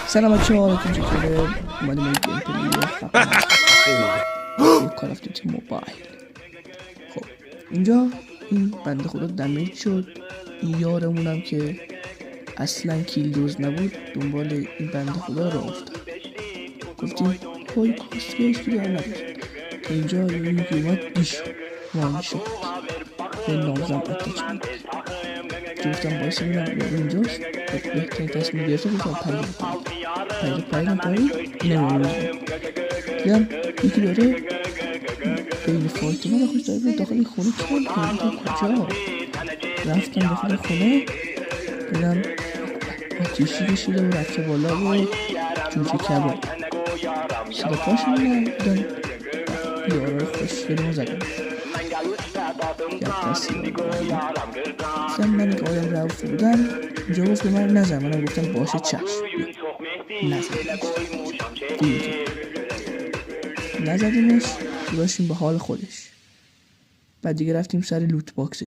سلام بچه ها، حالتون چطوره؟ اومدیم یک گیم پلی کال آف دیوتی موبایل. خب اینجا این بنده خدا دمیج شد. این یارمونم که اصلا کیل دوز نبود دنبال این بنده خدا را افتاد. گفتیم های کاسکش دیگه هم نداشت که اینجا یه که اومد دیش وان شد به نامزم اتچمنت. گفتم بایسته بینم یارو اینجاست. بهترین تصمیم گرفته گفتم پریدم پایین اینم یارو دیدم یکی داره بین فالتینا و خوش داره داخل خونه چند کجا رفتم داخل خونه دیدم آتیشی کشیده و رفته بالا و جوجه کباب صدا پاش میدم دیدم یارای خوشگلی ما زدم یک دستی گفتم من که آدم رفت بودم اینجا گفت به من نزن. منم گفتم باشه چشم نزدیمش گذاشتیم به حال خودش. بعد دیگه رفتیم سر لوت باکس.